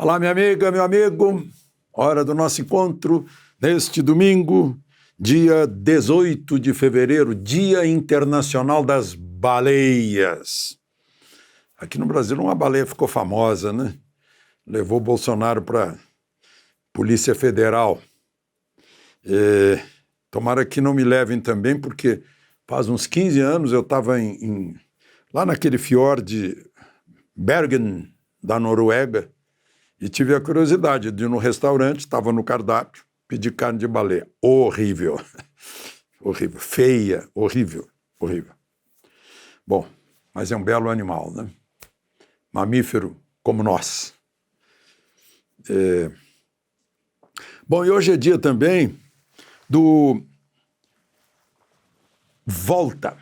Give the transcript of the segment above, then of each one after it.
Olá, minha amiga, meu amigo. Hora do nosso encontro neste domingo, dia 18 de fevereiro, Dia Internacional das Baleias. Aqui no Brasil uma baleia ficou famosa, né? Levou Bolsonaro para a Polícia Federal. Tomara que não me levem também, porque faz uns 15 anos eu estava lá naquele fiord Bergen, da Noruega, e tive a curiosidade de ir no restaurante, estava no cardápio, pedir carne de baleia. Horrível. Horrível. Feia. Horrível. Horrível. Bom, mas é um belo animal, né? Mamífero como nós. Bom, e hoje é dia também do Volta.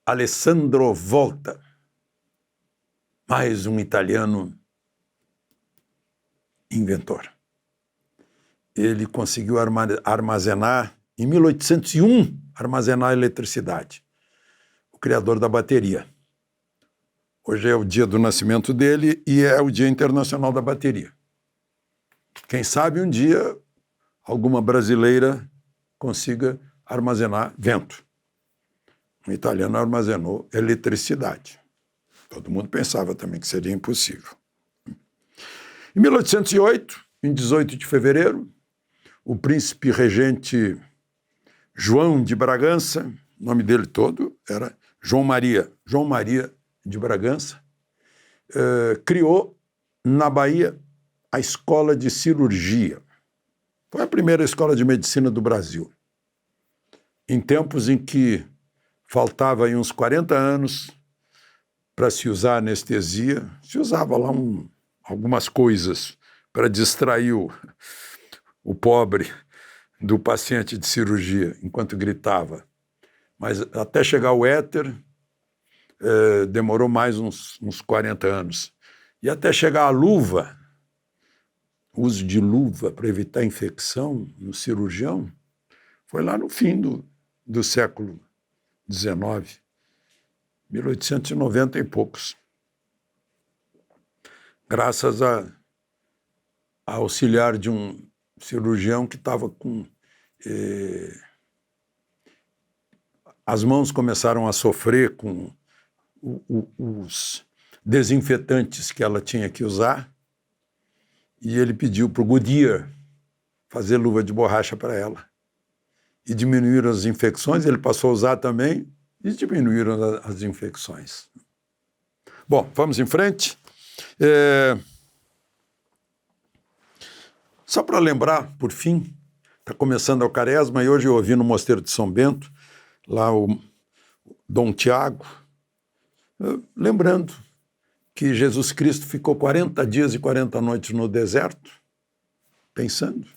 Alessandro Volta. Mais um italiano inventor. Ele conseguiu armazenar, em 1801, armazenar eletricidade. O criador da bateria. Hoje é o dia do nascimento dele e é o Dia Internacional da Bateria. Quem sabe um dia alguma brasileira consiga armazenar vento. Um italiano armazenou eletricidade. Todo mundo pensava também que seria impossível. Em 1808, em 18 de fevereiro, o príncipe regente João de Bragança, o nome dele todo era João Maria de Bragança, criou na Bahia a Escola de Cirurgia. Foi a primeira escola de medicina do Brasil. Em tempos em que faltava aí uns 40 anos para se usar anestesia, se usava lá algumas coisas para distrair o pobre do paciente de cirurgia enquanto gritava. Mas até chegar o éter, demorou mais uns 40 anos. E até chegar a luva, o uso de luva para evitar infecção no cirurgião, foi lá no fim do século XIX, 1890 e poucos. Graças a auxiliar de um cirurgião que estava com... as mãos começaram a sofrer com os desinfetantes que ela tinha que usar, e ele pediu para o Goodyear fazer luva de borracha para ela. E diminuíram as infecções, ele passou a usar também, e diminuíram as infecções. Bom, vamos em frente. Só para lembrar, por fim, está começando a Quaresma, e hoje eu ouvi no Mosteiro de São Bento, lá o Dom Tiago, lembrando que Jesus Cristo ficou 40 dias e 40 noites no deserto, pensando.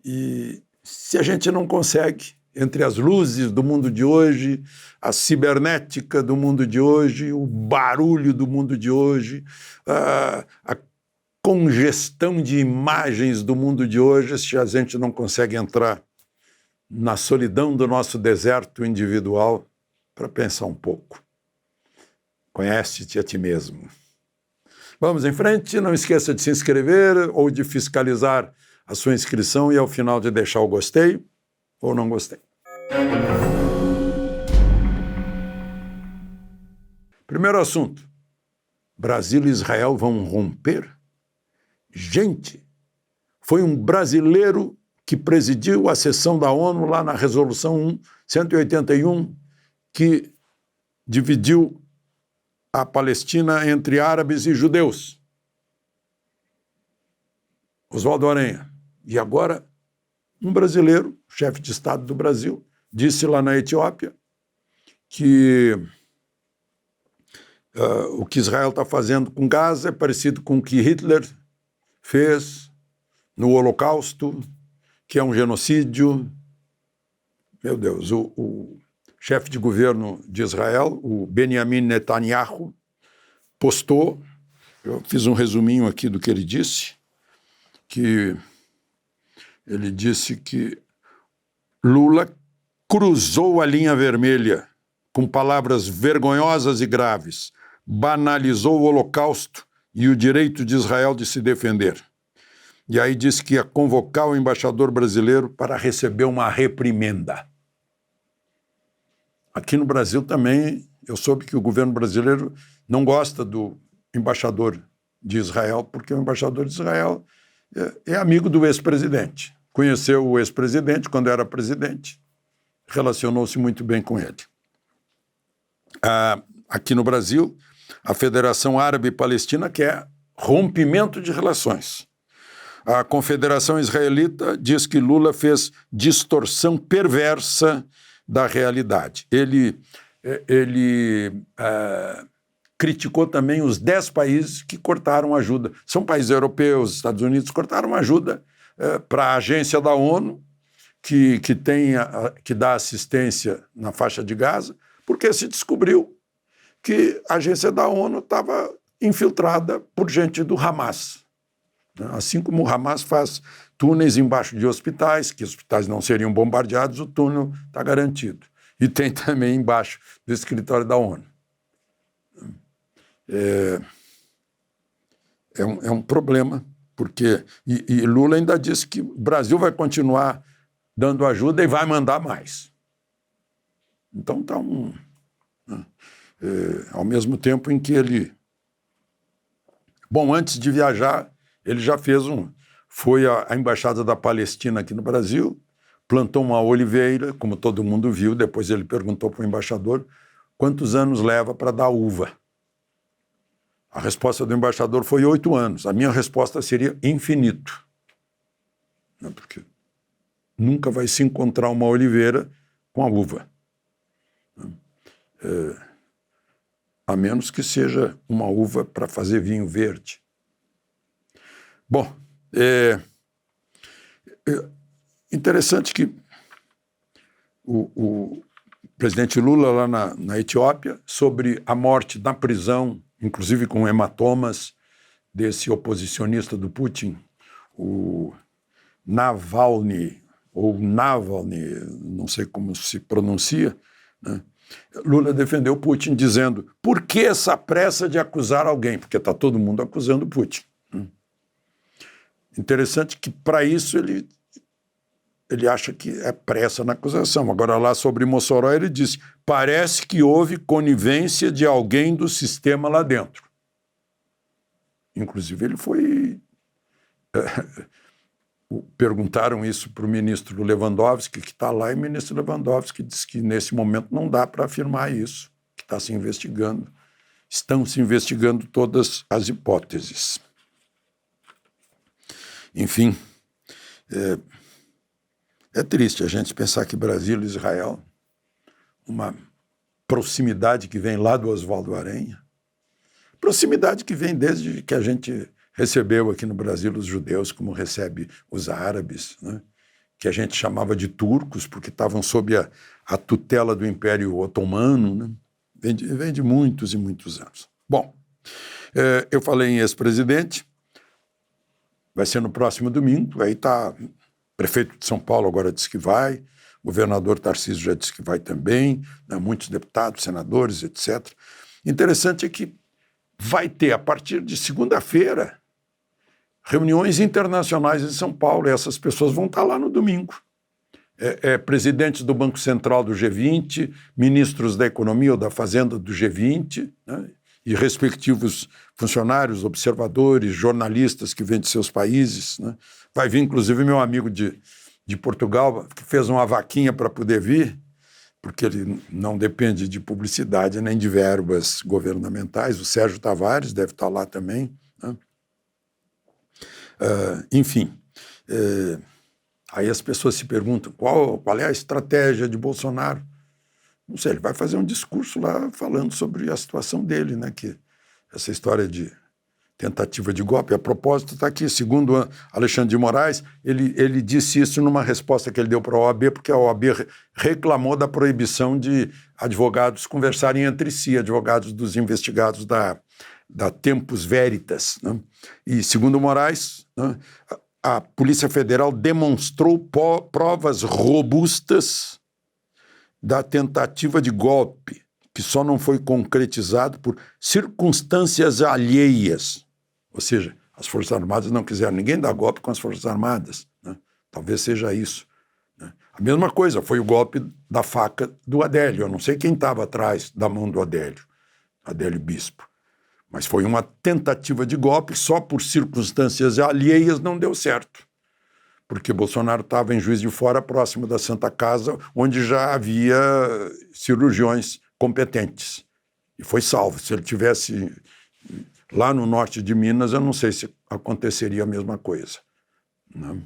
E se a gente não consegue, entre as luzes do mundo de hoje, a cibernética do mundo de hoje, o barulho do mundo de hoje, a congestão de imagens do mundo de hoje, se a gente não consegue entrar na solidão do nosso deserto individual para pensar um pouco. Conhece-te a ti mesmo. Vamos em frente, não esqueça de se inscrever ou de fiscalizar a sua inscrição e ao final de deixar o gostei ou não gostei. Primeiro assunto. Brasil e Israel vão romper? Gente, foi um brasileiro que presidiu a sessão da ONU lá na Resolução 181, que dividiu a Palestina entre árabes e judeus. Oswaldo Aranha. E agora, um brasileiro, chefe de Estado do Brasil, disse lá na Etiópia que o que Israel está fazendo com Gaza é parecido com o que Hitler fez no Holocausto, que é um genocídio. Meu Deus, o chefe de governo de Israel, o Benjamin Netanyahu, postou, eu fiz um resuminho aqui do que ele disse, que ele disse que Lula cruzou a linha vermelha com palavras vergonhosas e graves, banalizou o Holocausto e o direito de Israel de se defender. E aí disse que ia convocar o embaixador brasileiro para receber uma reprimenda. Aqui no Brasil também, eu soube que o governo brasileiro não gosta do embaixador de Israel, porque o embaixador de Israel é amigo do ex-presidente. Conheceu o ex-presidente quando era presidente, relacionou-se muito bem com ele. Aqui no Brasil, a Federação Árabe Palestina quer rompimento de relações. A Confederação Israelita diz que Lula fez distorção perversa da realidade. Ele criticou também os 10 países que cortaram ajuda. São países europeus, Estados Unidos, cortaram ajuda para a agência da ONU, que dá assistência na faixa de Gaza, porque se descobriu que a agência da ONU estava infiltrada por gente do Hamas. Assim como o Hamas faz túneis embaixo de hospitais, que hospitais não seriam bombardeados, o túnel está garantido. E tem também embaixo do escritório da ONU. É um problema, porque... E Lula ainda disse que o Brasil vai continuar dando ajuda e vai mandar mais. Então está ao mesmo tempo em que ele... Bom, antes de viajar, ele já foi à Embaixada da Palestina aqui no Brasil, plantou uma oliveira, como todo mundo viu, depois ele perguntou para o embaixador quantos anos leva para dar uva. A resposta do embaixador foi 8 anos. A minha resposta seria infinito. Porque nunca vai se encontrar uma oliveira com a uva. A menos que seja uma uva para fazer vinho verde. Bom, interessante que o presidente Lula lá na Etiópia, sobre a morte na prisão, inclusive com hematomas, desse oposicionista do Putin, o Navalny, não sei como se pronuncia, né? Lula defendeu Putin dizendo, por que essa pressa de acusar alguém? Porque está todo mundo acusando Putin. Interessante que, para isso, ele acha que é pressa na acusação. Agora, lá sobre Mossoró, ele disse, parece que houve conivência de alguém do sistema lá dentro. Inclusive, ele foi... Perguntaram isso para o ministro Lewandowski, que está lá, e o ministro Lewandowski disse que, nesse momento, não dá para afirmar isso, que está se investigando. Estão se investigando todas as hipóteses. Enfim, é triste a gente pensar que Brasil e Israel, uma proximidade que vem lá do Oswaldo Aranha, proximidade que vem desde que a gente recebeu aqui no Brasil os judeus, como recebe os árabes, né? Que a gente chamava de turcos, porque estavam sob a tutela do Império Otomano, né? Vem de muitos e muitos anos. Bom, eu falei em ex-presidente, vai ser no próximo domingo, aí está o prefeito de São Paulo agora disse que vai, o governador Tarcísio já disse que vai também, né? Muitos deputados, senadores, etc. Interessante é que vai ter, a partir de segunda-feira, reuniões internacionais em São Paulo, e essas pessoas vão estar lá no domingo. Presidentes do Banco Central do G20, ministros da Economia ou da Fazenda do G20, né? E respectivos funcionários, observadores, jornalistas que vêm de seus países, né? Vai vir, inclusive, meu amigo de Portugal, que fez uma vaquinha para poder vir, porque ele não depende de publicidade nem de verbas governamentais. O Sérgio Tavares deve estar lá também, né? Enfim, aí as pessoas se perguntam qual é a estratégia de Bolsonaro. Não sei, ele vai fazer um discurso lá falando sobre a situação dele, né? Que essa história de tentativa de golpe, a propósito, está aqui, segundo Alexandre de Moraes, ele disse isso numa resposta que ele deu para a OAB, porque a OAB reclamou da proibição de advogados conversarem entre si, advogados dos investigados da Tempus Veritas, né? E, segundo Moraes, né, a Polícia Federal demonstrou provas robustas da tentativa de golpe, que só não foi concretizado por circunstâncias alheias. Ou seja, as Forças Armadas não quiseram ninguém dar golpe com as Forças Armadas, né? Talvez seja isso, né? A mesma coisa, foi o golpe da faca do Adélio. Eu não sei quem estava atrás da mão do Adélio Bispo. Mas foi uma tentativa de golpe, só por circunstâncias alheias não deu certo. Porque Bolsonaro estava em Juiz de Fora, próximo da Santa Casa, onde já havia cirurgiões competentes. E foi salvo. Se ele tivesse lá no norte de Minas, eu não sei se aconteceria a mesma coisa, né?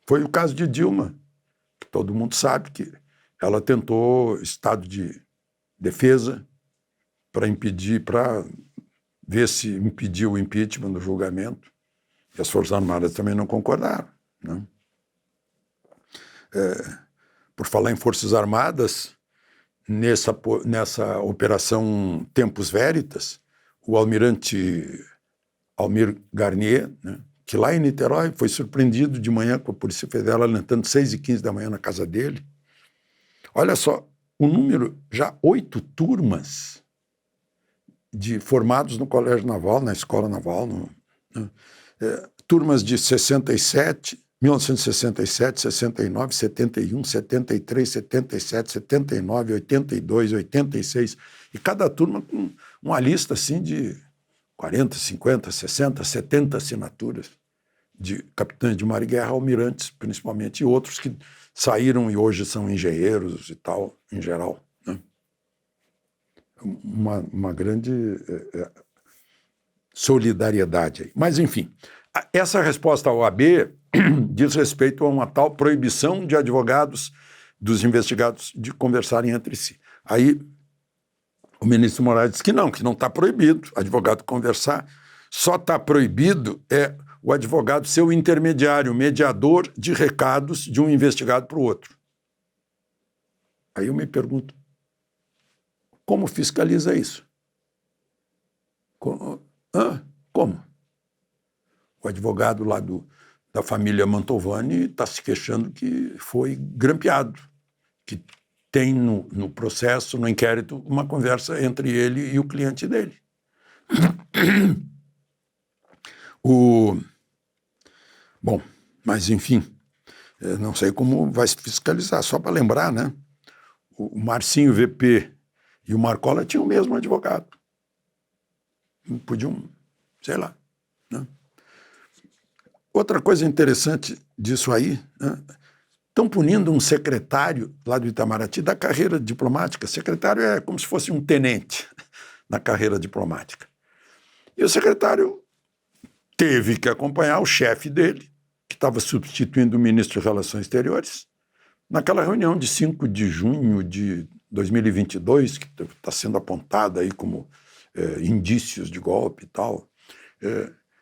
Foi o caso de Dilma, que todo mundo sabe que ela tentou estado de defesa para ver se impediu o impeachment no julgamento, e as Forças Armadas também não concordaram, né? Por falar em Forças Armadas, nessa operação Tempus Veritas, o almirante Almir Garnier, né, que lá em Niterói foi surpreendido de manhã com a Polícia Federal entrando 6h15 da manhã na casa dele. Olha só, o número, já 8 turmas de formados no Colégio Naval, na Escola Naval, turmas de 1967, 69, 71, 73, 77, 79, 82, 86, e cada turma com uma lista assim de 40, 50, 60, 70 assinaturas de capitães de mar e guerra, almirantes principalmente, e outros que saíram e hoje são engenheiros e tal, em geral, né? Uma grande solidariedade aí. Mas, enfim, essa resposta ao AB diz respeito a uma tal proibição de advogados dos investigados de conversarem entre si. Aí o ministro Moraes disse que não está proibido advogado conversar, só está proibido o advogado ser o intermediário, mediador de recados de um investigado para o outro. Aí eu me pergunto, como fiscaliza isso? Como? O advogado lá da família Mantovani está se queixando que foi grampeado, que tem no processo, no inquérito, uma conversa entre ele e o cliente dele. Bom, mas enfim, não sei como vai se fiscalizar, só para lembrar, né? O Marcinho VP e o Marcola tinham o mesmo advogado. Podiam, sei lá, né? Outra coisa interessante disso aí, né? Estão punindo um secretário lá do Itamaraty da carreira diplomática. Secretário é como se fosse um tenente na carreira diplomática. E o secretário teve que acompanhar o chefe dele, que estava substituindo o ministro de Relações Exteriores, naquela reunião de 5 de junho de 2022, que está sendo apontada aí como indícios de golpe e tal.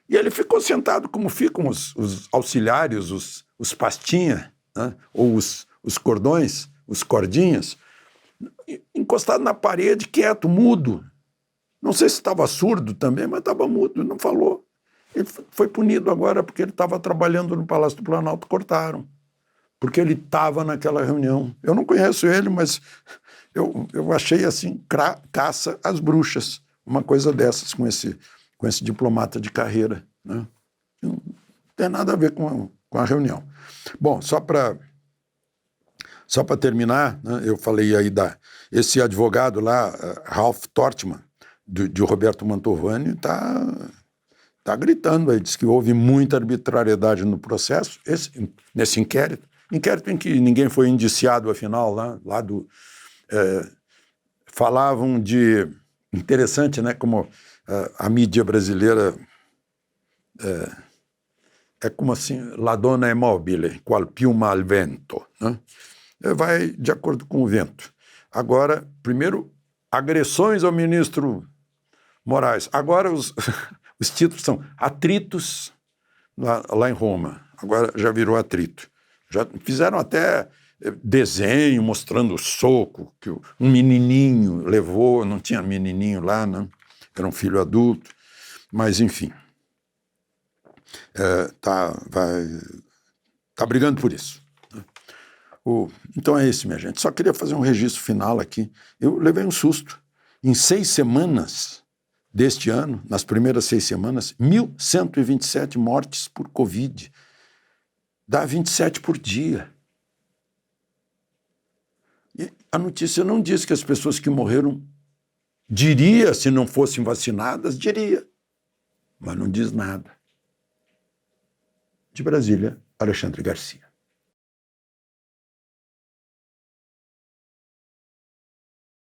E ele ficou sentado como ficam os auxiliares, os pastinha, né? Ou os cordões, os cordinhas, encostado na parede, quieto, mudo. Não sei se estava surdo também, mas estava mudo, não falou. Ele foi punido agora porque ele estava trabalhando no Palácio do Planalto, cortaram. Porque ele estava naquela reunião. Eu não conheço ele, mas eu achei assim, caça às bruxas, uma coisa dessas com esse diplomata de carreira, né? Não tem nada a ver com a reunião. Bom, só para terminar, né, eu falei aí esse advogado lá, Ralph Tortman, de Roberto Mantovani, está gritando aí, diz que houve muita arbitrariedade no processo, nesse inquérito em que ninguém foi indiciado, afinal, lá falavam de... Interessante, né, como a mídia brasileira é como assim, la donna è mobile, qual piuma al vento, né? Vai de acordo com o vento. Agora, primeiro, agressões ao ministro Moraes. Agora os títulos são atritos lá em Roma. Agora já virou atrito. Já fizeram até desenho mostrando o soco que um menininho levou, não tinha menininho lá, né? Era um filho adulto, mas enfim. Tá brigando por isso. Então é isso, minha gente. Só queria fazer um registro final aqui. Eu levei um susto. Em 6 semanas, deste ano, nas primeiras 6 semanas, 1.127 mortes por Covid. Dá 27 por dia. E a notícia não diz que as pessoas que morreram, diria, se não fossem vacinadas, diria, mas não diz nada. De Brasília, Alexandre Garcia.